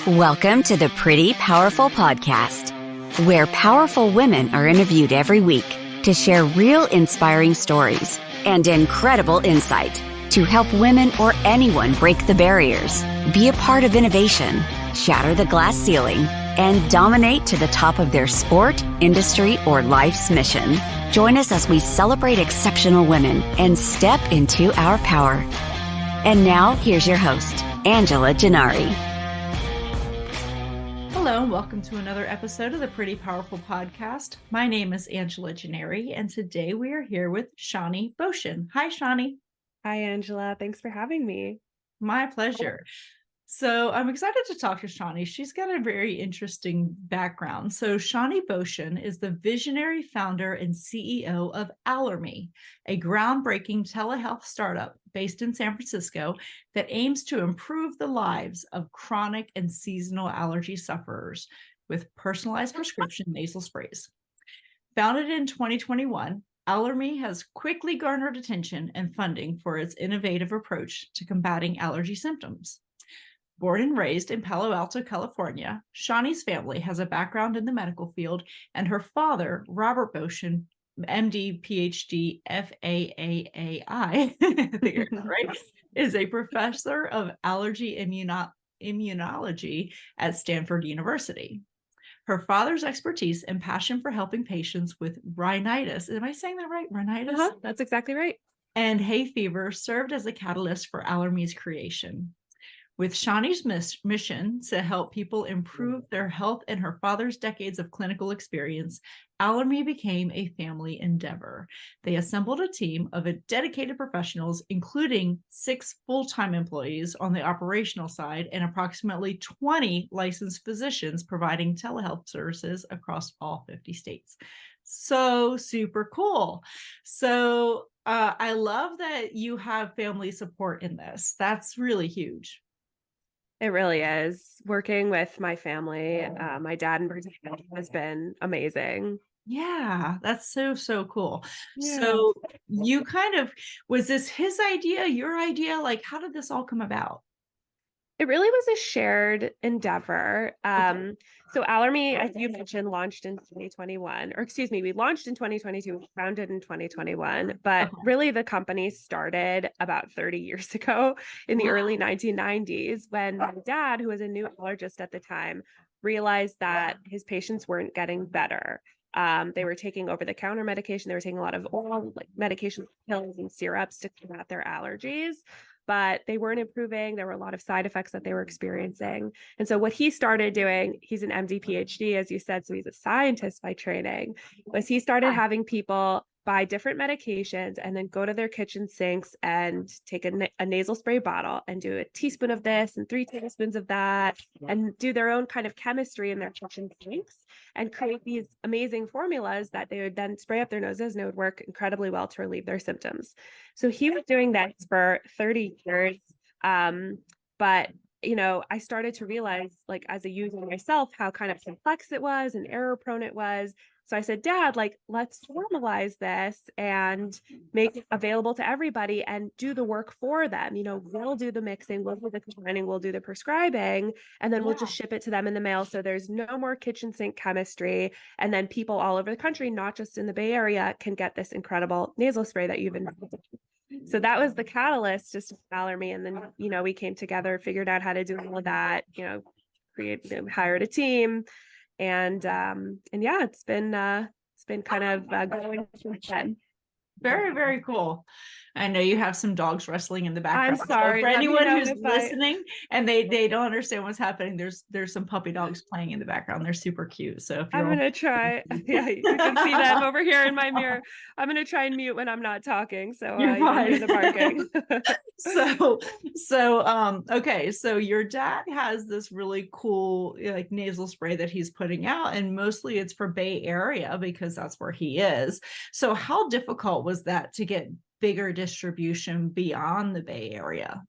Welcome to the Pretty Powerful Podcast, where powerful women are interviewed every week to share real inspiring stories and incredible insight to help women or anyone break the barriers, be a part of innovation, shatter the glass ceiling, and dominate to the top of their sport, industry, or life's mission. Join us as we celebrate exceptional women and step into our power. And now, here's your host, Angela Gennari. Hello, and welcome to another episode of the Pretty Powerful Podcast. My name is Angela Gennari, and today we are here with Shani Bocian. Hi, Shani. Hi, Angela. Thanks for having me. My pleasure. So I'm excited to talk to Shani. She's got a very interesting background. So Shani Bocian is the visionary founder and CEO of Allermi, a groundbreaking telehealth startup based in San Francisco that aims to improve the lives of chronic and seasonal allergy sufferers with personalized prescription nasal sprays. Founded in 2021, Allermi has quickly garnered attention and funding for its innovative approach to combating allergy symptoms. Born and raised in Palo Alto, California, Shani's family has a background in the medical field, and her father, Robert Bocian, MD, PhD, FAAAI, I think you're right, is a professor of allergy immunology at Stanford University. Her father's expertise and passion for helping patients with rhinitis, am I saying that right? Rhinitis? That's exactly right. And hay fever served as a catalyst for Allermi's creation. With Shani's mission to help people improve their health and her father's decades of clinical experience, Allermi became a family endeavor. They assembled a team of dedicated professionals, including 6 full-time employees on the operational side and approximately 20 licensed physicians providing telehealth services across all 50 states. So super cool. So I love that you have family support in this. That's really huge. It really is. Working with my family, my dad in particular, has been amazing. Yeah, that's so cool. Yeah. So you was this his idea, your idea? Like, how did this all come about? It really was a shared endeavor. So Allermi, as you mentioned, launched in 2021, or excuse me, we launched in 2022, founded in 2021, but really the company started about 30 years ago in the early 1990s when my dad, who was a new allergist at the time, realized that his patients weren't getting better. They were taking over-the-counter medication. They were taking a lot of oral medication, pills and syrups to combat their allergies, but they weren't improving. There were a lot of side effects that they were experiencing. And so what he started doing, he's an MD, PhD, as you said, so he's a scientist by training, was he started having people buy different medications and then go to their kitchen sinks and take a nasal spray bottle and do a teaspoon of this and 3 tablespoons of that and do their own kind of chemistry in their kitchen sinks and create these amazing formulas that they would then spray up their noses, and it would work incredibly well to relieve their symptoms. So he was doing that for 30 years. But I started to realize, like, as a user myself, how kind of complex it was and error prone it was. So I said, Dad, let's formalize this and make it available to everybody and do the work for them. We'll do the mixing, we'll do the combining, we'll do the prescribing, and then we'll just ship it to them in the mail. So there's no more kitchen sink chemistry. And then people all over the country, not just in the Bay Area, can get this incredible nasal spray that you've invented. So that was the catalyst just to Allermi. And then, we came together, figured out how to do all of that, hired a team. And yeah, it's been kind of going since then. Very, very cool. I know you have some dogs wrestling in the background. I'm sorry. So for anyone who's listening and they don't understand what's happening, there's some puppy dogs playing in the background. They're super cute. So if I'm going to try. Yeah, you can see them over here in my mirror. I'm going to try and mute when I'm not talking. So you can hear the barking. Okay. So your dad has this really cool nasal spray that he's putting out, and mostly it's for Bay Area because that's where he is. So how difficult was that to get bigger distribution beyond the Bay Area?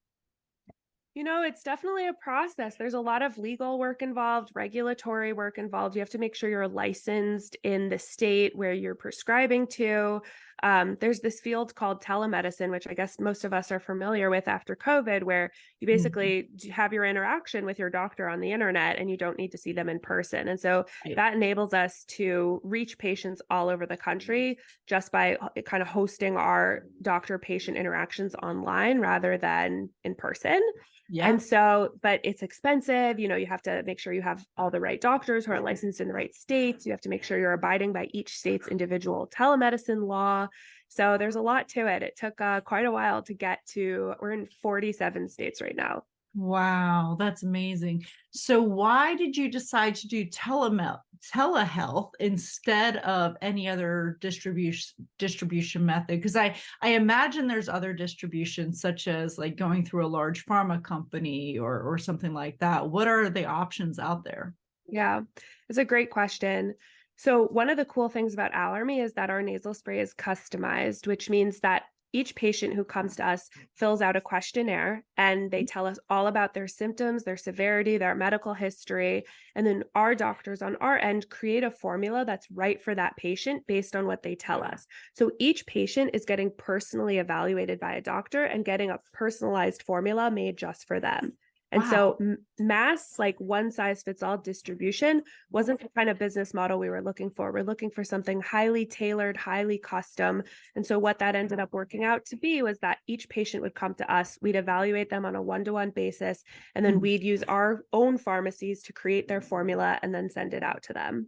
It's definitely a process. There's a lot of legal work involved, regulatory work involved. You have to make sure you're licensed in the state where you're prescribing to. There's this field called telemedicine, which I guess most of us are familiar with after COVID, where you basically have your interaction with your doctor on the internet and you don't need to see them in person. And so that enables us to reach patients all over the country just by kind of hosting our doctor-patient interactions online rather than in person. Yeah. And so, but it's expensive. You know, you have to make sure you have all the right doctors who are licensed in the right states. You have to make sure you're abiding by each state's individual telemedicine law. So there's a lot to it. It took quite a while to get to, we're in 47 states right now. Wow, that's amazing. So why did you decide to do telehealth instead of any other distribution method? Because I imagine there's other distributions, such as like going through a large pharma company or something like that. What are the options out there? Yeah, it's a great question. So one of the cool things about Allermi is that our nasal spray is customized, which means that each patient who comes to us fills out a questionnaire and they tell us all about their symptoms, their severity, their medical history. And then our doctors on our end create a formula that's right for that patient based on what they tell us. So each patient is getting personally evaluated by a doctor and getting a personalized formula made just for them. And Wow. so mass, like one size fits all distribution, wasn't the kind of business model we were looking for. We're looking for something highly tailored, highly custom. And so what that ended up working out to be was that each patient would come to us, we'd evaluate them on a one-to-one basis, and then we'd use our own pharmacies to create their formula and then send it out to them.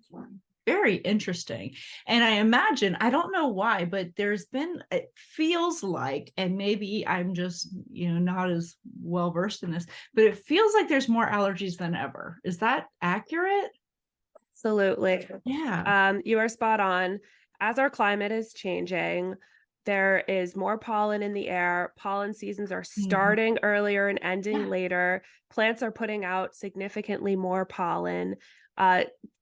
Very interesting. And I imagine, I don't know why, but it feels like, and maybe I'm just, not as well versed in this, but it feels like there's more allergies than ever. Is that accurate? Absolutely. Yeah. You are spot on. As our climate is changing, there is more pollen in the air. Pollen seasons are starting earlier and ending later. Plants are putting out significantly more pollen.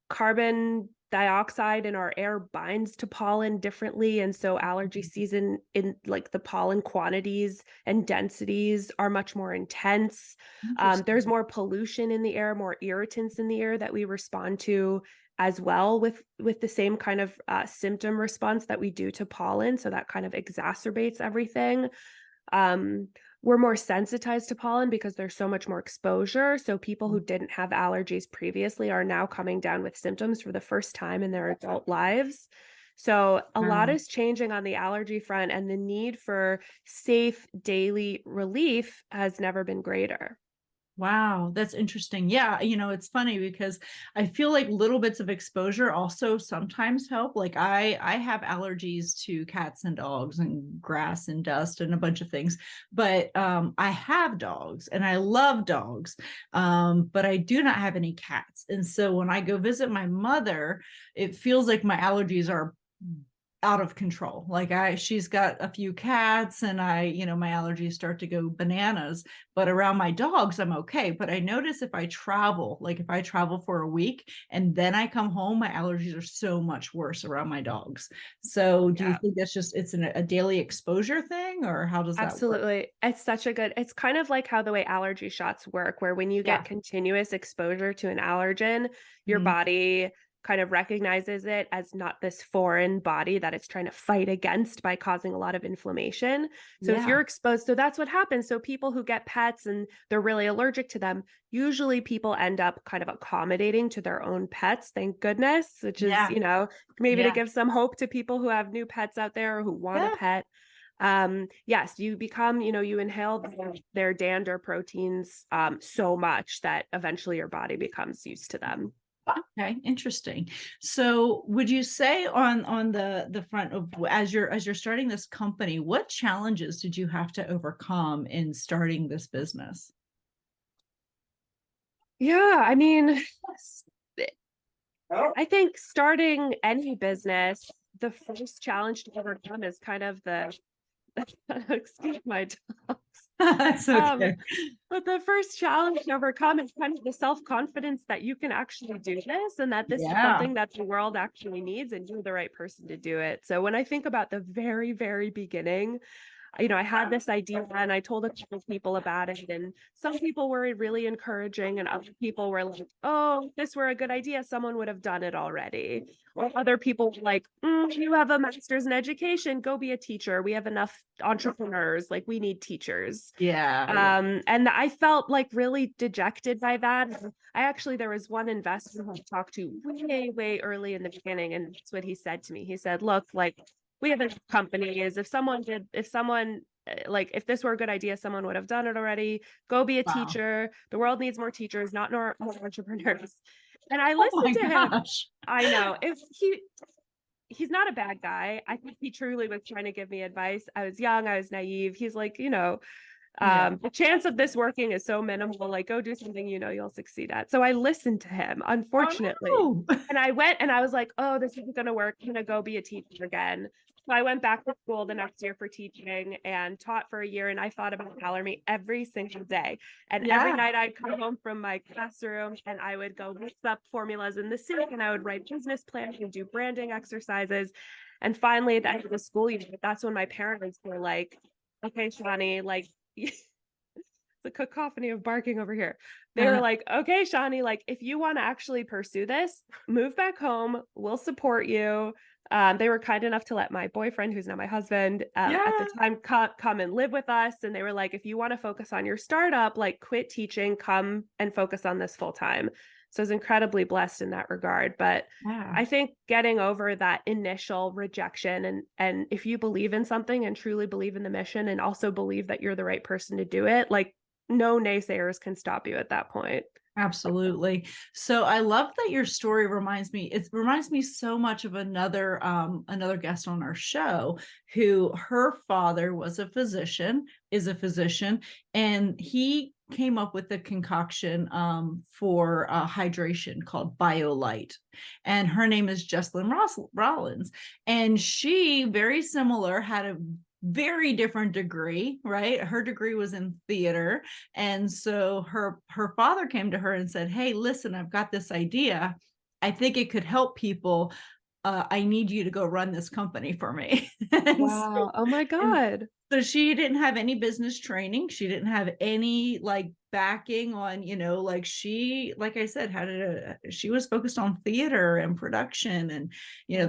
Carbon dioxide in our air binds to pollen differently. And so allergy season in like the pollen quantities and densities are much more intense. There's more pollution in the air, more irritants in the air that we respond to as well with the same kind of symptom response that we do to pollen. So that kind of exacerbates everything. We're more sensitized to pollen because there's so much more exposure. So people who didn't have allergies previously are now coming down with symptoms for the first time in their adult lives. So a lot is changing on the allergy front, and the need for safe daily relief has never been greater. Wow, that's interesting. Yeah, it's funny because I feel like little bits of exposure also sometimes help. Like I have allergies to cats and dogs and grass and dust and a bunch of things, but I have dogs and I love dogs, but I do not have any cats. And so when I go visit my mother, it feels like my allergies are out of control. Like she's got a few cats and my allergies start to go bananas, but around my dogs, I'm okay. But I notice if I travel for a week and then I come home, my allergies are so much worse around my dogs. So do you think that's just, it's a daily exposure thing, or how does that work? Absolutely. It's kind of like how the way allergy shots work, where when you get continuous exposure to an allergen, your body kind of recognizes it as not this foreign body that it's trying to fight against by causing a lot of inflammation. So if you're exposed, so that's what happens. So people who get pets and they're really allergic to them, usually people end up kind of accommodating to their own pets, thank goodness, which is, maybe to give some hope to people who have new pets out there or who want a pet. Yes, you become, you inhale their dander proteins so much that eventually your body becomes used to them. Okay, interesting. So would you say on the front of, as you're starting this company, what challenges did you have to overcome in starting this business? Yeah, I mean, I think starting any business, the first challenge to overcome is kind of excuse my dogs. That's okay. But the first challenge to overcome is kind of the self-confidence that you can actually do this and that this is something that the world actually needs and you're the right person to do it. So when I think about the very, very beginning, I had this idea and I told a couple of people about it, and some people were really encouraging and other people were like, oh, if this were a good idea, someone would have done it already. Or other people were like, you have a master's in education, go be a teacher. We have enough entrepreneurs, like we need teachers. Yeah. And I felt like really dejected by that. There was one investor who I talked to way early in the beginning, and that's what he said to me. He said, look, like, we have a company is if this were a good idea, someone would have done it already. Go be a Wow. teacher. The world needs more teachers, not more entrepreneurs. And I Oh listened to him. gosh. I know if he's not a bad guy. I think he truly was trying to give me advice. I was young, I was naive. He's like, the chance of this working is so minimal, like go do something you'll succeed at. So I listened to him, unfortunately. Oh, no. And I went and I was like, oh, this isn't going to work. I'm going to go be a teacher again. So I went back to school the next year for teaching and taught for a year. And I thought about Allermi every single day. And every night I'd come home from my classroom and I would go mix up formulas in the sink and I would write business plans and do branding exercises. And finally, at the end of the school year, that's when my parents were like, okay, Shani, like, it's a cacophony of barking over here. They were like, okay, Shani, like, if you want to actually pursue this, move back home. We'll support you. They were kind enough to let my boyfriend, who's now my husband, at the time come and live with us. And they were like, if you want to focus on your startup, like quit teaching, come and focus on this full time. So I was incredibly blessed in that regard. But I think getting over that initial rejection and if you believe in something and truly believe in the mission and also believe that you're the right person to do it, like no naysayers can stop you at that point. Absolutely. So I love that your story reminds me so much of another guest on our show who her father is a physician, and he came up with a concoction for hydration called BioLite. And her name is Jessalyn Rollins. And she, very similar, had a very different degree, right? Her degree was in theater. And so her father came to her and said, hey, listen, I've got this idea. I think it could help people. I need you to go run this company for me. Wow. Oh my God. So she didn't have any business training. She didn't have any like backing on, like I said, she was focused on theater and production. And,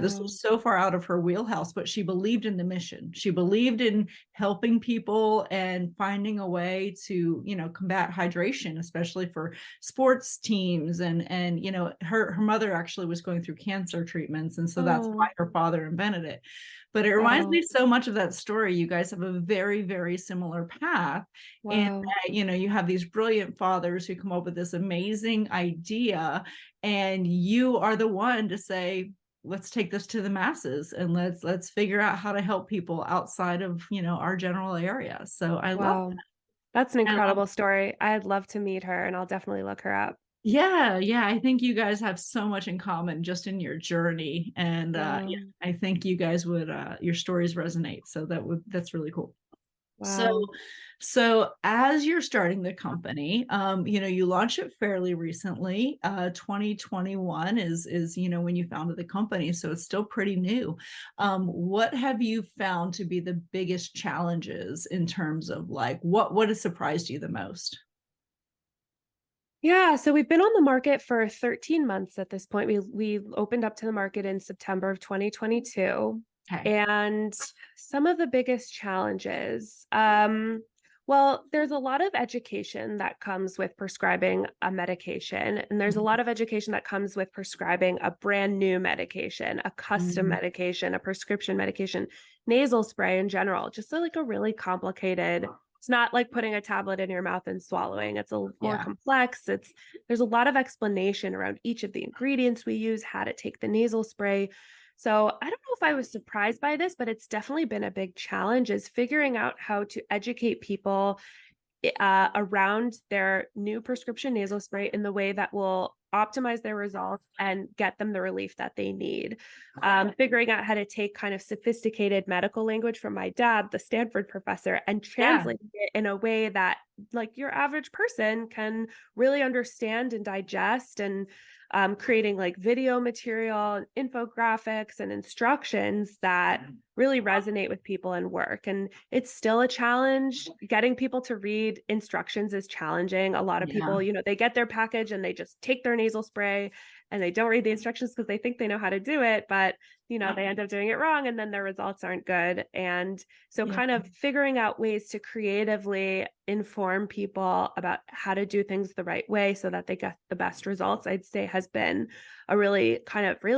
this was so far out of her wheelhouse, but she believed in the mission. She believed in helping people and finding a way to, combat hydration, especially for sports teams. And her mother actually was going through cancer treatments. And so that's why her father invented it. But it reminds me so much of that story. You guys have a very, very similar path. And you have these brilliant fathers who come up with this amazing idea, and you are the one to say, let's take this to the masses and let's figure out how to help people outside of, our general area. So I love that. That's an incredible story. I'd love to meet her and I'll definitely look her up. Yeah. I think you guys have so much in common just in your journey. And I think you guys would, your stories resonate. So that's really cool. Wow. So as you're starting the company, you launched it fairly recently. 2021 is when you founded the company. So it's still pretty new. What have you found to be the biggest challenges in terms of like, what has surprised you the most? Yeah, so we've been on the market for 13 months at this point. We opened up to the market in September of 2022. Okay. And some of the biggest challenges, well, there's a lot of education that comes with prescribing a medication, and there's a lot of education that comes with prescribing a brand new medication, a custom medication, a prescription medication, nasal spray in general, just like a really complicated. It's not like putting a tablet in your mouth and swallowing. It's a more complex. There's a lot of explanation around each of the ingredients we use, how to take the nasal spray. So I don't know if I was surprised by this, but it's definitely been a big challenge is figuring out how to educate people around their new prescription nasal spray in the way that will optimize their results and get them the relief that they need. Figuring out how to take kind of sophisticated medical language from my dad, the Stanford professor, and translate it in a way that like your average person can really understand and digest, and creating like video material, infographics, and instructions that really resonate with people and work. And it's still a challenge. Getting people to read instructions is challenging. A lot of Yeah. people, they get their package and they just take their nasal spray and they don't read the instructions because they think they know how to do it, but they end up doing it wrong and then their results aren't good. And so Yeah. kind of figuring out ways to creatively inform people about how to do things the right way so that they get the best results, I'd say has been a really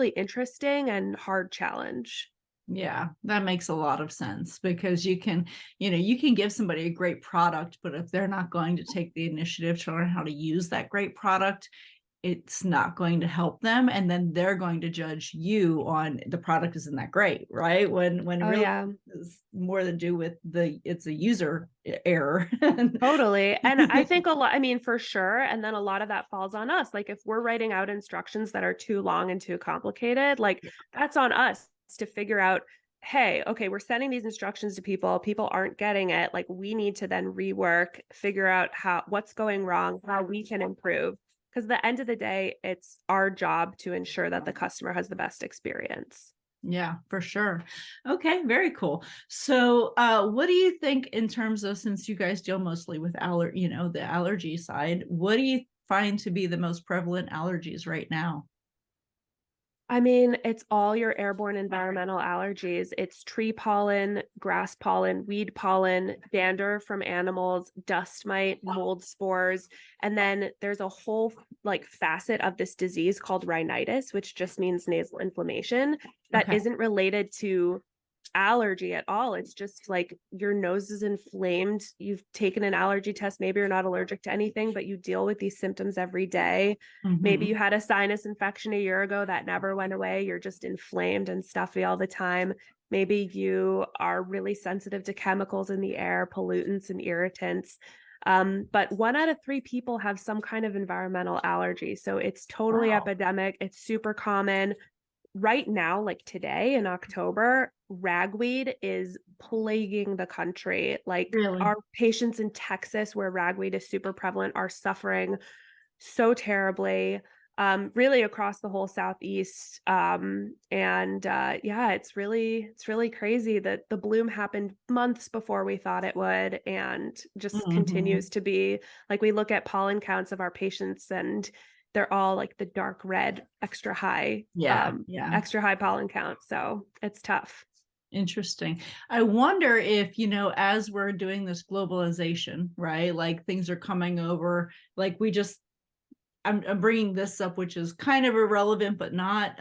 interesting and hard challenge. Yeah, that makes a lot of sense because you can give somebody a great product, but if they're not going to take the initiative to learn how to use that great product, it's not going to help them. And then they're going to judge you on the product isn't that great, right? When Oh really yeah, it's more to do with it's a user error. totally. And I think for sure. And then a lot of that falls on us. Like if we're writing out instructions that are too long and too complicated, like that's on us to figure out, hey, okay, we're sending these instructions to people aren't getting it, like we need to then rework, figure out what's going wrong, how we can improve, because at the end of the day it's our job to ensure that the customer has the best experience. Yeah, for sure. Okay, very cool. So, what do you think in terms of, since you guys deal mostly with the allergy side, what do you find to be the most prevalent allergies right now? It's all your airborne environmental allergies. It's tree pollen, grass pollen, weed pollen, dander from animals, dust mite, mold spores. And then there's a whole facet of this disease called rhinitis, which just means nasal inflammation that Okay. isn't related to allergy at all. It's just like your nose is inflamed. You've taken an allergy test. Maybe you're not allergic to anything, but you deal with these symptoms every day. Maybe Mhm. you had a sinus infection a year ago that never went away. You're just inflamed and stuffy all the time. Maybe you are really sensitive to chemicals in the air, pollutants and irritants. But 1 out of 3 people have some kind of environmental allergy. So it's totally Wow. epidemic. It's super common. Right now, like today in October, ragweed is plaguing the country. Like Really? our patients in Texas, where ragweed is super prevalent, are suffering so terribly, really across the whole Southeast. Yeah, it's really crazy that the bloom happened months before we thought it would, and just Mhm. continues to be like, we look at pollen counts of our patients and they're all like the dark red, Yeah, yeah. extra high pollen count. So it's tough. Interesting. I wonder if, as we're doing this globalization, right? Like things are coming over, like I'm bringing this up, which is kind of irrelevant, but not.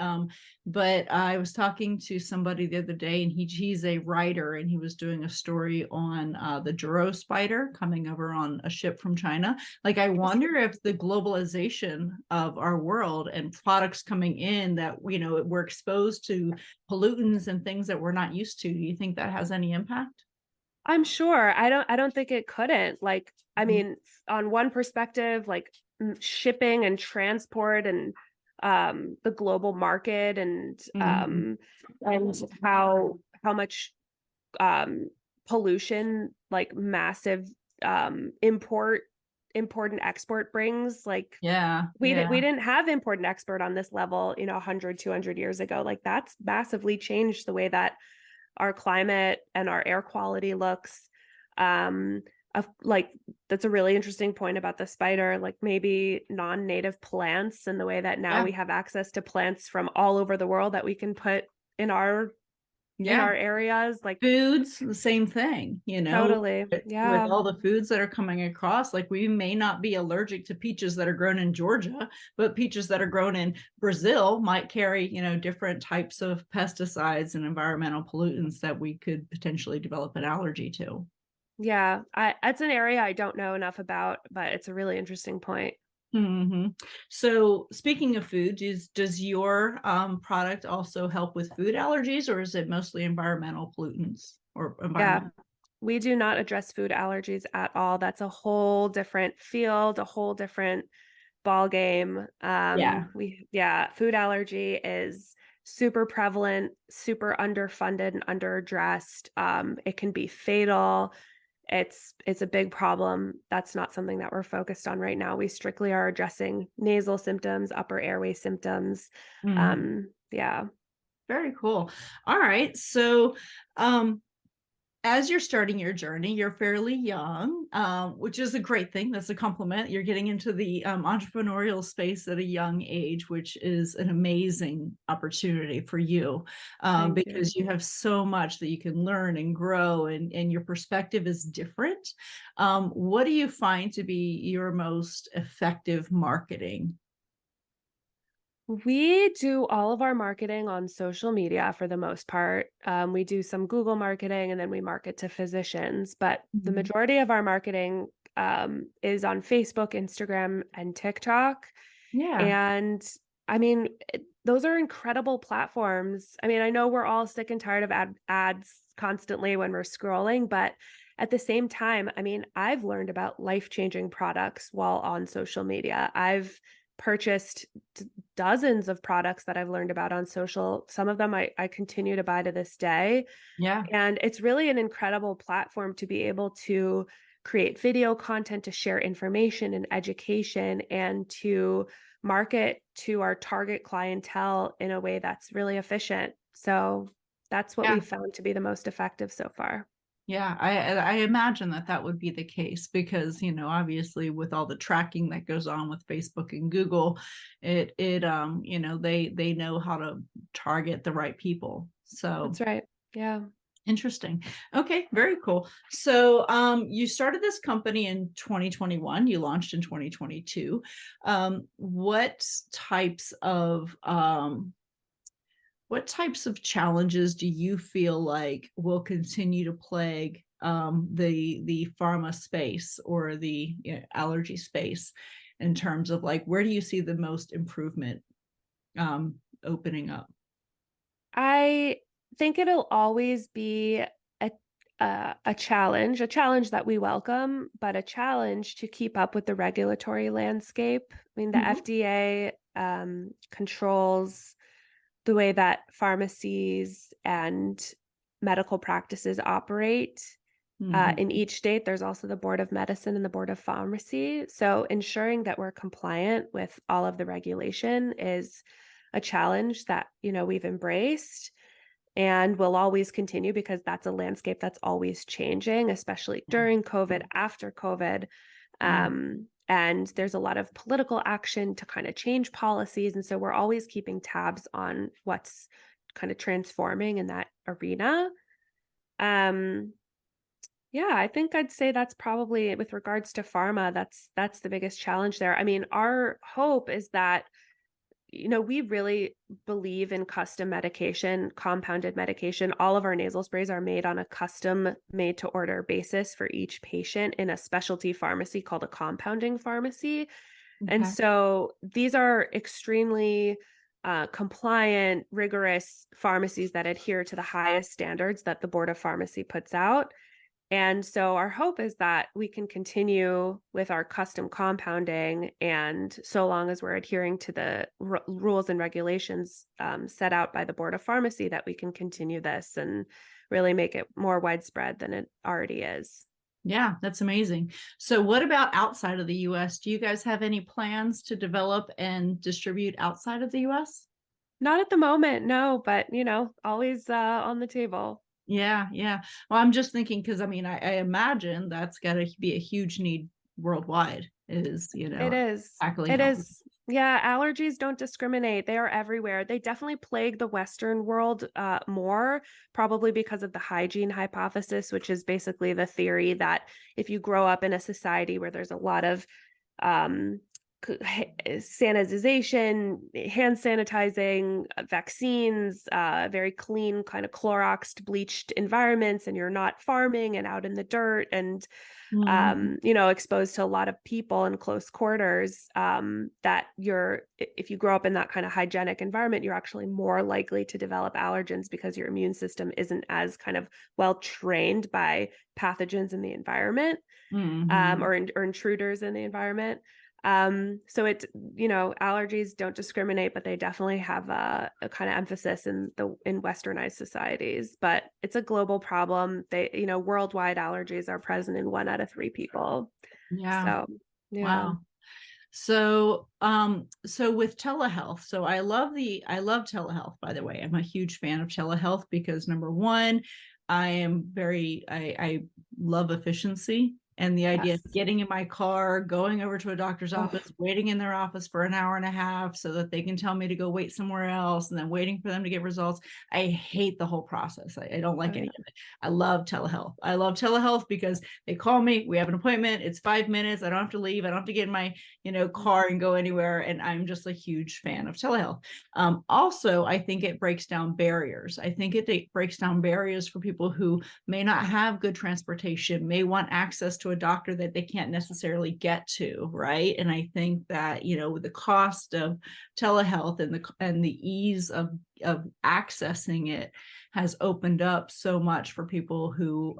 But I was talking to somebody the other day, and he's a writer, and he was doing a story on the Duro spider coming over on a ship from China. Like, I wonder if the globalization of our world and products coming in that we're exposed to pollutants and things that we're not used to. Do you think that has any impact? I'm sure. I don't think it couldn't. Like, on one perspective, like shipping and transport and the global market Mhm. and how much um pollution, like massive import and export brings. Like Yeah, we yeah. didn't have import and export on this level, 100, 200 years ago. Like that's massively changed the way that our climate and our air quality looks. Um, like that's a really interesting point about the spider, like maybe non-native plants and the way that now Yeah. we have access to plants from all over the world that we can put in our Yeah. areas. Like Foods, the same thing, totally. with Yeah. all the foods that are coming across. Like we may not be allergic to peaches that are grown in Georgia, but peaches that are grown in Brazil might carry, different types of pesticides and environmental pollutants that we could potentially develop an allergy to. Yeah. That's an area I don't know enough about, but it's a really interesting point. Hmm. So speaking of food, does your product also help with food allergies, or is it mostly environmental pollutants or Yeah. environmental? We do not address food allergies at all. That's a whole different field, a whole different ball game. Yeah. Food allergy is super prevalent, super underfunded and underaddressed. It can be fatal. It's a big problem. That's not something that we're focused on right now. We strictly are addressing nasal symptoms, upper airway symptoms. Mhm. Yeah. Very cool. All right. So, as you're starting your journey, you're fairly young, which is a great thing. That's a compliment. You're getting into the entrepreneurial space at a young age, which is an amazing opportunity for you, Thank you. because you have so much that you can learn and grow, and your perspective is different. What do you find to be your most effective marketing? We do all of our marketing on social media for the most part. We do some Google marketing and then we market to physicians, but the Mhm. majority of our marketing is on Facebook, Instagram, and TikTok. Yeah. And I mean, those are incredible platforms. I mean, I know we're all sick and tired of ads constantly when we're scrolling, but at the same time, I mean, I've learned about life-changing products while on social media. I've purchased dozens of products that I've learned about on social. Some of them I continue to buy to this day. Yeah. And it's really an incredible platform to be able to create video content, to share information and education, and to market to our target clientele in a way that's really efficient. So that's what Yeah. we've found to be the most effective so far. Yeah, I imagine that that would be the case because, obviously with all the tracking that goes on with Facebook and Google, they know how to target the right people. So That's right. Yeah. interesting. Okay, very cool. So you started this company in 2021, you launched in 2022. What types of challenges do you feel like will continue to plague the pharma space or the allergy space in terms of like where do you see the most improvement opening up? I think it'll always be a challenge that we welcome, but a challenge to keep up with the regulatory landscape. I mean, the Mhm. FDA controls the way that pharmacies and medical practices operate. Mhm. In each state, there's also the Board of Medicine and the Board of Pharmacy. So ensuring that we're compliant with all of the regulation is a challenge that, we've embraced and will always continue because that's a landscape that's always changing, especially during COVID, after COVID. Yeah. And there's a lot of political action to kind of change policies. And so we're always keeping tabs on what's kind of transforming in that arena. Um, yeah, I think I'd say that's probably with regards to pharma, that's the biggest challenge there. I mean, our hope is that we really believe in custom medication, compounded medication. All of our nasal sprays are made on a custom made to order basis for each patient in a specialty pharmacy called a compounding pharmacy. And Okay. so these are extremely compliant, rigorous pharmacies that adhere to the highest standards that the Board of Pharmacy puts out. And so our hope is that we can continue with our custom compounding, and so long as we're adhering to the rules and regulations set out by the Board of Pharmacy, that we can continue this and really make it more widespread than it already is. Yeah, that's amazing. So what about outside of the US? Do you guys have any plans to develop and distribute outside of the US? Not at the moment, no, but always on the table. Yeah, yeah. Well, I'm just thinking because I mean, I imagine that's got to be a huge need worldwide. Is It is. tackling It health. is. Yeah, allergies don't discriminate. They are everywhere. They definitely plague the Western world more, probably because of the hygiene hypothesis, which is basically the theory that if you grow up in a society where there's a lot of um, sanitization, hand sanitizing, vaccines, very clean, kind of Cloroxed, bleached environments, and you're not farming and out in the dirt and Mhm. exposed to a lot of people in close quarters, that if you grow up in that kind of hygienic environment, you're actually more likely to develop allergens because your immune system isn't as kind of well trained by pathogens in the environment, Mhm. or intruders in the environment. So allergies don't discriminate, but they definitely have a kind of emphasis in westernized societies. But it's a global problem. Worldwide allergies are present in 1 out of 3 people. Yeah. So yeah. Wow. So with telehealth, so I love telehealth, by the way. I'm a huge fan of telehealth because number one, I love efficiency and the idea of Yes. getting in my car, going over to a doctor's Oh, office, waiting in their office for an hour and a half so that they can tell me to go wait somewhere else and then waiting for them to get results. I hate the whole process. I don't like any of it. I love telehealth. I love telehealth because they call me, we have an appointment, it's 5 minutes, I don't have to leave, I don't have to get in my car and go anywhere. And I'm just a huge fan of telehealth. Also, I think it breaks down barriers. I think it breaks down barriers for people who may not have good transportation, may want access to a doctor that they can't necessarily get to, right? And I think that, with the cost of telehealth and the ease of accessing it has opened up so much for people who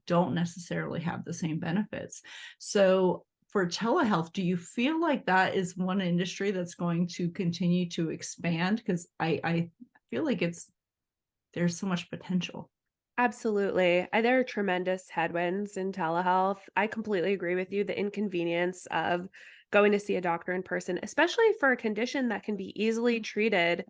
don't necessarily have the same benefits. So for telehealth, do you feel like that is one industry that's going to continue to expand? Because I feel like there's so much potential. absolutely. There are tremendous headwinds in telehealth. I completely agree with you. The inconvenience of going to see a doctor in person, especially for a condition that can be easily treated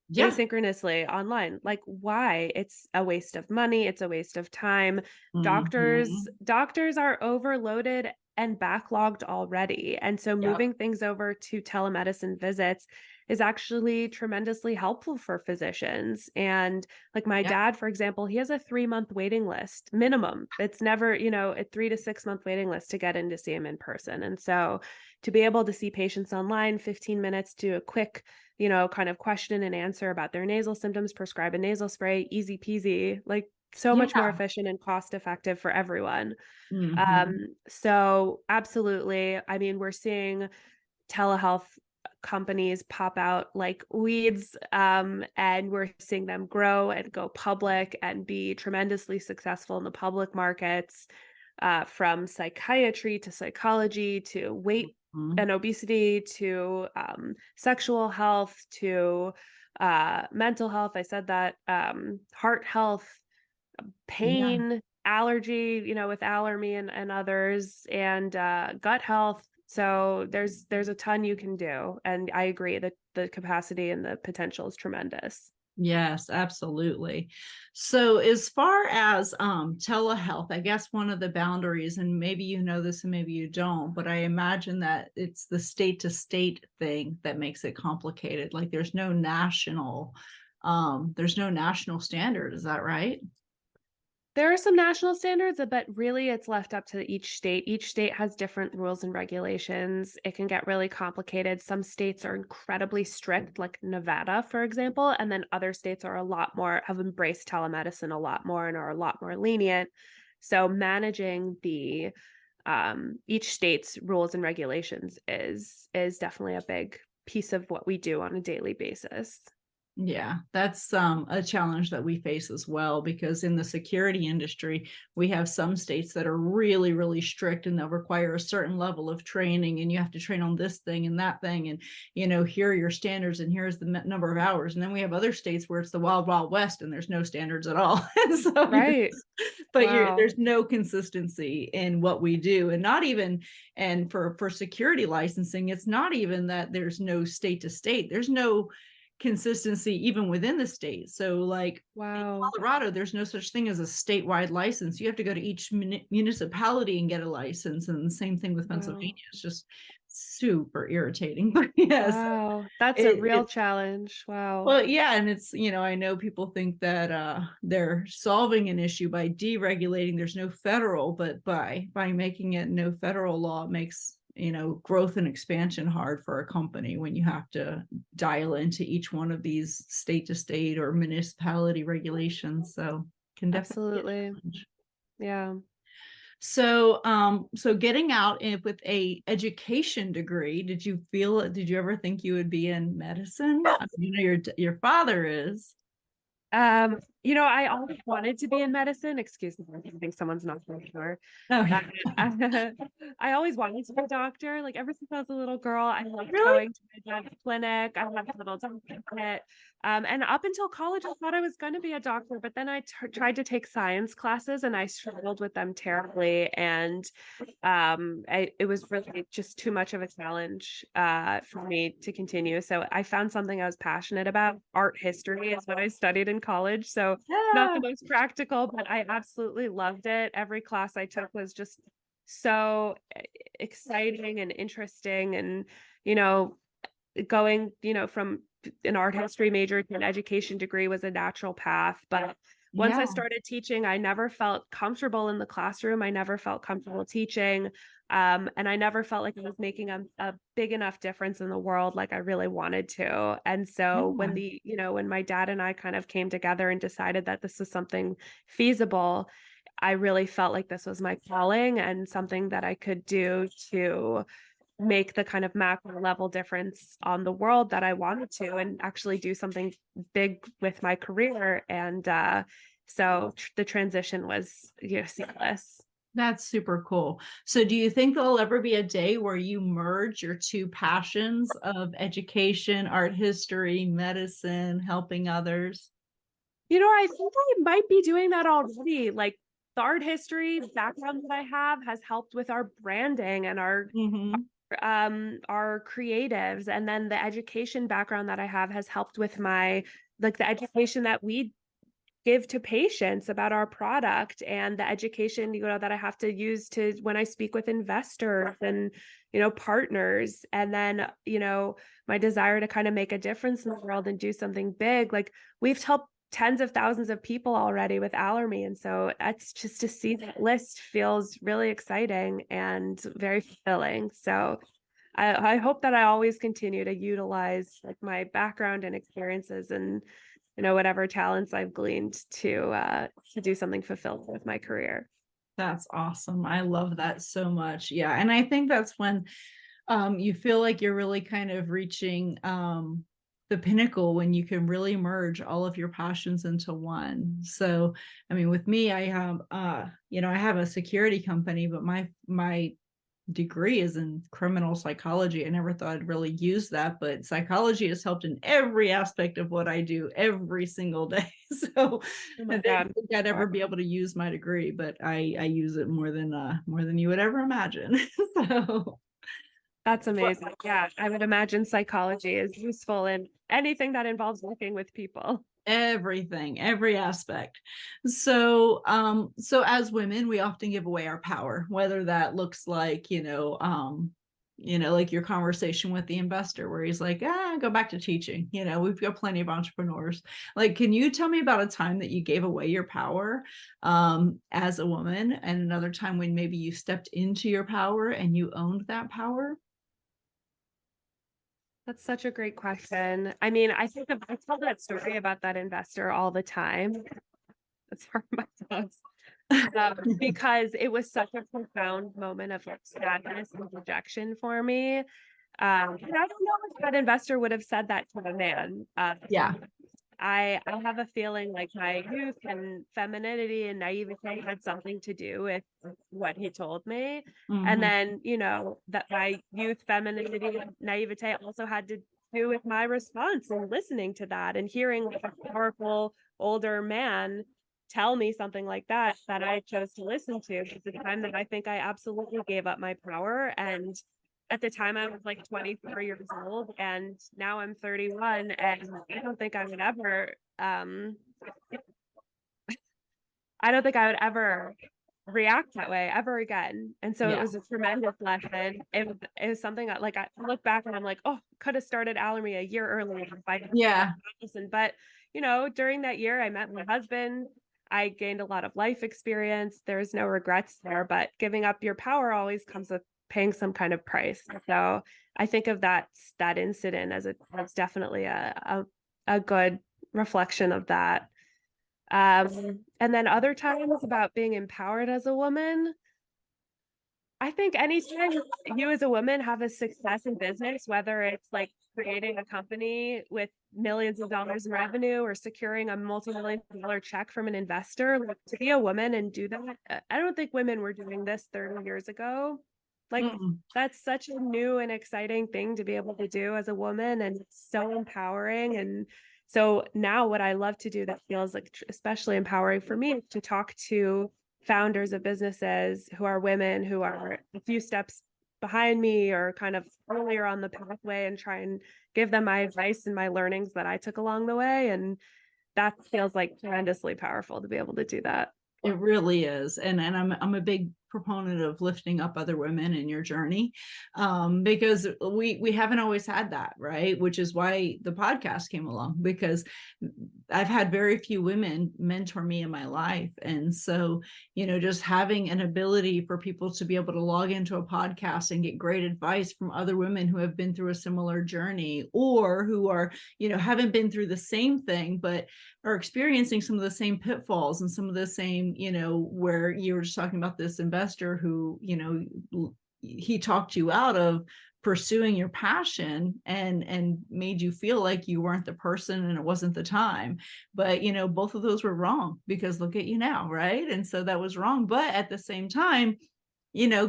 Yeah. asynchronously online. Like, why? It's a waste of money, it's a waste of time. Doctors Mhm. doctors are overloaded and backlogged already. And so Yep. moving things over to telemedicine visits is actually tremendously helpful for physicians. And like my Yep. dad, for example, he has a 3-month waiting list minimum. It's never, a 3 to 6 month waiting list to get in to see him in person. And so to be able to see patients online, 15 minutes, do a quick kind of question and answer about their nasal symptoms, prescribe a nasal spray, easy peasy, like so much more Yeah. efficient and cost effective for everyone. Mhm. So absolutely. I mean, we're seeing telehealth companies pop out like weeds, and we're seeing them grow and go public and be tremendously successful in the public markets, from psychiatry to psychology to weight Mhm. and obesity to sexual health to mental health. I said that, heart health, Yeah. pain, allergy, with Allermi and others, and gut health. So there's a ton you can do, and I agree that the capacity and the potential is tremendous. Yes, absolutely. So as far as telehealth, I guess one of the boundaries, and maybe you know this and maybe you don't, but I imagine that it's the state to state thing that makes it complicated. Like there's no national standard, is that right? There are some national standards, but really it's left up to each state. Each state has different rules and regulations. It can get really complicated. Some states are incredibly strict, like Nevada, for example, and then other states are have embraced telemedicine a lot more and are a lot more lenient. So managing the each state's rules and regulations is definitely a big piece of what we do on a daily basis. Yeah, that's a challenge that we face as well, because in the security industry, we have some states that are really, really strict and they'll require a certain level of training, and you have to train on this thing and that thing. And, here are your standards and here's the number of hours. And then we have other states where it's the wild, wild west and there's no standards at all. And so Right. Wow. there's no consistency in what we do. And not even, and for security licensing, it's not even that there's no state to state. There's no consistency even within the state. So like in Wow. Colorado, there's no such thing as a statewide license. You have to go to each municipality and get a license. And the same thing with Pennsylvania. Wow. It's just super irritating. But yes, Wow, that's a real it's challenge. Wow. well, yeah, and it's, I know people think that they're solving an issue by deregulating. There's no federal, but by making it no federal law, it makes, growth and expansion hard for a company when you have to dial into each one of these state to state or municipality regulations. So can definitely be a Absolutely. challenge. Yeah. So getting out with a education degree, did you ever think you would be in medicine? I mean, your father is. I always wanted to be in medicine. Excuse me, I think someone's not very sure. Oh, I always wanted to be a doctor. Like ever since I was a little girl, I loved really? going to my dad's clinic. I had a little doctor kit. And up until college, I thought I was going to be a doctor, but then I tried to take science classes and I struggled with them terribly. And it was really just too much of a challenge for me to continue. So I found something I was passionate about. Art history is what I studied in college. So not Yeah. the most practical, but I absolutely loved it. Every class I took was just so exciting and interesting. And, going, from an art history major to an education degree was a natural path. But once I Yeah. started teaching, I never felt comfortable in the classroom. I never felt comfortable teaching. And I never felt like I was making a big enough difference in the world like I really wanted to. And so Yeah. when my dad and I kind of came together and decided that this was something feasible, I really felt like this was my calling and something that I could do to make the kind of macro level difference on the world that I wanted to, and actually do something big with my career. And so the transition was seamless. That's super cool. So do you think there'll ever be a day where you merge your two passions of education, art history, medicine, helping others? I think I might be doing that already. Like the art history background that I have has helped with our branding and Mm-hmm. our creatives, and then the education background that I have has helped with my the education that we give to patients about our product, and the education that I have to use to when I speak with investors and partners. And then my desire to kind of make a difference in the world and do something big. Like we've helped tens of thousands of people already with Allermi, and so that's just to see that list feels really exciting and very fulfilling. So I hope that I always continue to utilize like my background and experiences and whatever talents I've gleaned to do something fulfilling with my career. That's awesome. I love that so much. Yeah. And I think that's when you feel like you're really kind of reaching the pinnacle, when you can really merge all of your passions into one. So, I mean, with me, I have I have a security company, but my degree is in criminal psychology. I never thought I'd really use that, but psychology has helped in every aspect of what I do every single day. So Oh I my didn't God. think I'd ever be able to use my degree, but I use it more than you would ever imagine. So That's amazing. Yeah, I would imagine psychology is useful in anything that involves working with people. everything, every aspect. So as women, we often give away our power, whether that looks like like your conversation with the investor where he's like, go back to teaching. We've got plenty of entrepreneurs. Like, can you tell me about a time that you gave away your power as a woman, and another time when maybe you stepped into your power and you owned that power? That's such a great question. I mean, I tell that story about that investor all the time. It's hard my thoughts. Because it was such a profound moment of like sadness and rejection for me. And I don't know if that investor would have said that to a man. Yeah. I have a feeling like my youth and femininity and naivete had something to do with what he told me. And Mhm. then, that my youth, femininity, and naivete also had to do with my response and listening to that and hearing like a powerful older man tell me something like that I chose to listen to. It's the time that I think I absolutely gave up my power. And at the time I was like 24 years old, and now I'm 31, and I don't think I would ever react that way ever again. And so it Yeah. was a tremendous lesson. It was something that like I look back and I'm like, oh, could have started Allermi a year earlier if I Yeah. listened. But during that year I met my husband. I gained a lot of life experience. There's no regrets there, but giving up your power always comes with paying some kind of price. So I think of that incident as definitely a good reflection of that. And then other times about being empowered as a woman, I think anytime you as a woman have a success in business, whether it's like creating a company with millions of dollars in revenue or securing a multi-million-dollar check from an investor. Like, to be a woman and do that, I don't think women were doing this 30 years ago. Like, that's such a new and exciting thing to be able to do as a woman, and it's so empowering. And so now what I love to do that feels like especially empowering for me is to talk to founders of businesses who are women, who are a few steps behind me or kind of earlier on the pathway, and try and give them my advice and my learnings that I took along the way. And that feels like tremendously powerful to be able to do that. It really is. And I'm a big proponent of lifting up other women in your journey, because we haven't always had that, right? Which is why the podcast came along, because I've had very few women mentor me in my life. And so, just having an ability for people to be able to log into a podcast and get great advice from other women who have been through a similar journey, or who are, haven't been through the same thing, but are experiencing some of the same pitfalls and some of the same, where you were just talking about this investor who, he talked you out of pursuing your passion and made you feel like you weren't the person and it wasn't the time. But, both of those were wrong, because look at you now, right? And so that was wrong. But at the same time,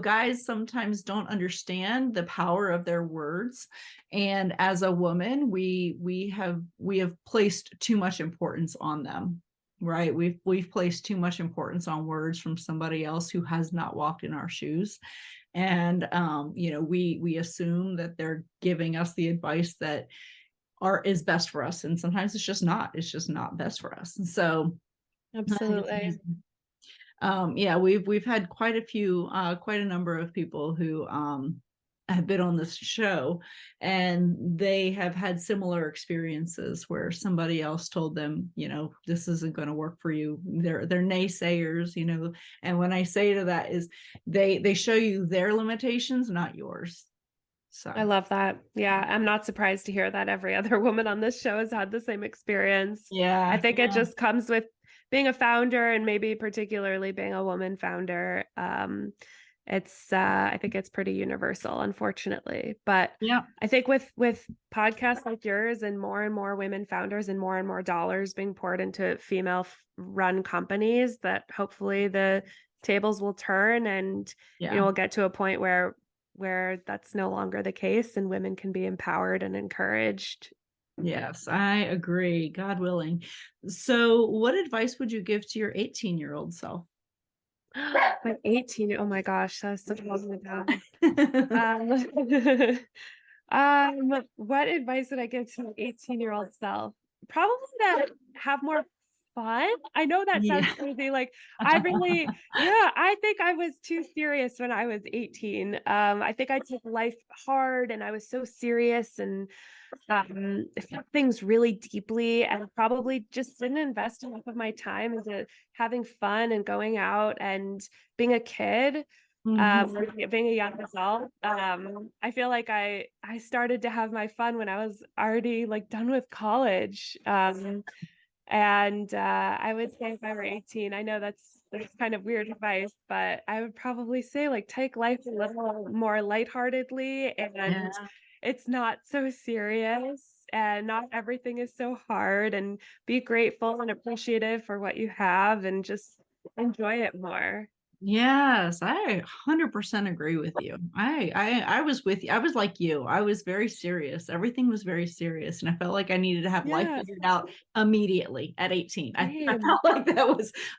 guys sometimes don't understand the power of their words. And as a woman, we have placed too much importance on them, right? We've placed too much importance on words from somebody else who has not walked in our shoes. And, we assume that they're giving us the advice that is best for us. And sometimes it's just not best for us. And so, Absolutely. We've had quite a number of people who have been on this show, and they have had similar experiences where somebody else told them, this isn't going to work for you. They're naysayers, and when I say to that is they show you their limitations, not yours. So I love that. Yeah. I'm not surprised to hear that every other woman on this show has had the same experience. Yeah. I think it just comes with being a founder, and maybe particularly being a woman founder. I think it's pretty universal, unfortunately. But yeah, I think with podcasts like yours and more women founders and more dollars being poured into female run companies, that hopefully the tables will turn, and we'll get to a point where that's no longer the case, and women can be empowered and encouraged. Yes, I agree. God willing. So what advice would you give to your 18-year-old self? My 18, oh my gosh, that's such a long time. What advice would I give to my 18-year-old self? Probably that have more fun. I know that sounds crazy. Like, I think I was too serious when I was 18. I think I took life hard, and I was so serious, and felt things really deeply, and probably just didn't invest enough of my time into having fun and going out and being a kid. Or being a young adult. I feel like I started to have my fun when I was already like done with college. And I would say if I were 18, I know that's kind of weird advice, but I would probably say, like, take life a little more lightheartedly, and it's not so serious, and not everything is so hard, and be grateful and appreciative for what you have, and just enjoy it more. Yes, I 100% agree with you. I was with you. I was like you. I was very serious. Everything was very serious. And I felt like I needed to have life figured out immediately at 18. I felt like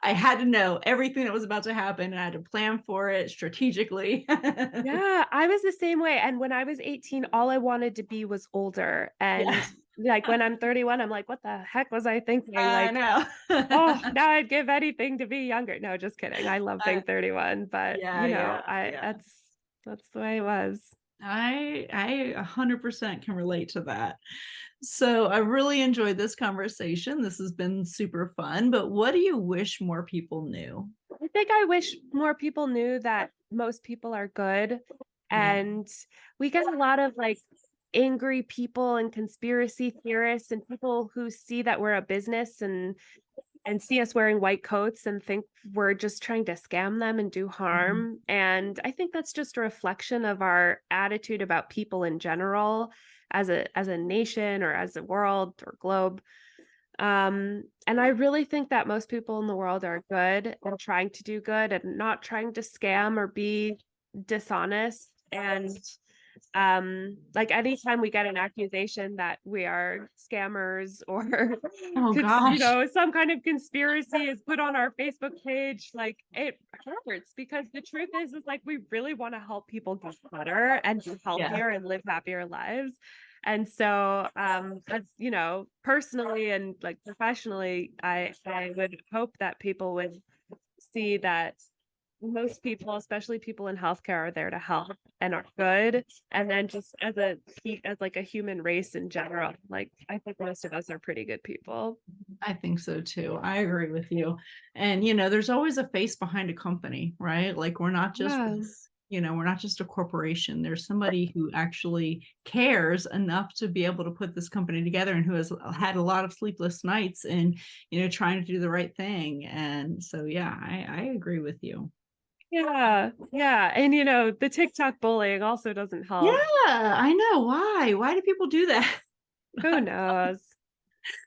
I had to know everything that was about to happen, and I had to plan for it strategically. Yeah, I was the same way. And when I was 18, all I wanted to be was older. And like, when I'm 31, I'm like, what the heck was I thinking? I Like, know. oh, now I'd give anything to be younger. No, just kidding. I love being 31, but that's the way it was. I 100% can relate to that. So I really enjoyed this conversation. This has been super fun, but what do you wish more people knew? I think I wish more people knew that most people are good. And we get a lot of like angry people and conspiracy theorists and people who see that we're a business and see us wearing white coats and think we're just trying to scam them and do harm. And I think that's just a reflection of our attitude about people in general. as a nation or as a world or globe. And I really think that most people in the world are good and trying to do good and not trying to scam or be dishonest. And like anytime we get an accusation that we are scammers or Oh gosh. some kind of conspiracy is put on our Facebook page, like it hurts, because the truth is like we really want to help people get better and be healthier and live happier lives. And so as personally and like professionally, I would hope that people would see that most people, especially people in healthcare, are there to help and are good. And then just as like a human race in general, like I think most of us are pretty good people. I think so too. I agree with you. And there's always a face behind a company, right? Like we're not just we're not just a corporation. There's somebody who actually cares enough to be able to put this company together and who has had a lot of sleepless nights and trying to do the right thing. And so I agree with you. Yeah. And the TikTok bullying also doesn't help. Yeah, I know. Why do people do that? Who knows?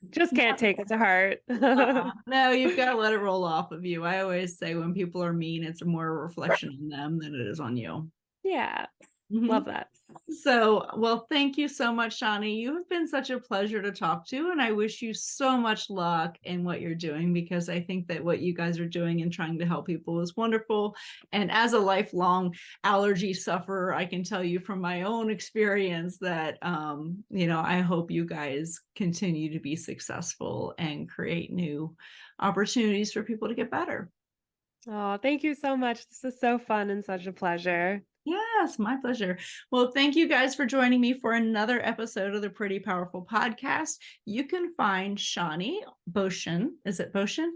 Just can't take it to heart. No, you've got to let it roll off of you. I always say when people are mean, it's more a reflection on them than it is on you. Yeah. Love that. So, well, thank you so much, Shani. You have been such a pleasure to talk to, and I wish you so much luck in what you're doing, because I think that what you guys are doing and trying to help people is wonderful. And as a lifelong allergy sufferer, I can tell you from my own experience that, I hope you guys continue to be successful and create new opportunities for people to get better. Oh, thank you so much. This is so fun and such a pleasure. Yes, my pleasure. Well, thank you guys for joining me for another episode of the Pretty Powerful Podcast. You can find Shani Bocian. Is it Bocian?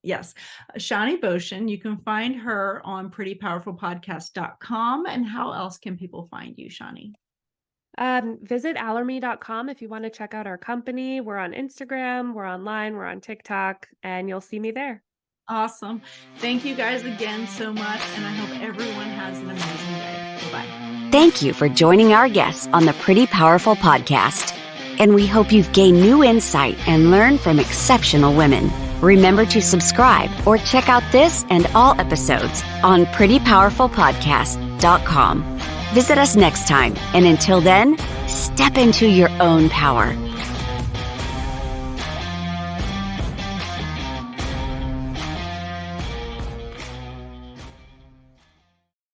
Yes. Shani Bocian. You can find her on prettypowerfulpodcast.com. And how else can people find you, Shani? Visit allermi.com if you want to check out our company. We're on Instagram, we're online, we're on TikTok, and you'll see me there. Awesome. Thank you guys again so much, and I hope everyone has an amazing day. Bye-bye. Thank you for joining our guests on the Pretty Powerful Podcast. And we hope you've gained new insight and learned from exceptional women. Remember to subscribe or check out this and all episodes on prettypowerfulpodcast.com. Visit us next time, and until then, step into your own power.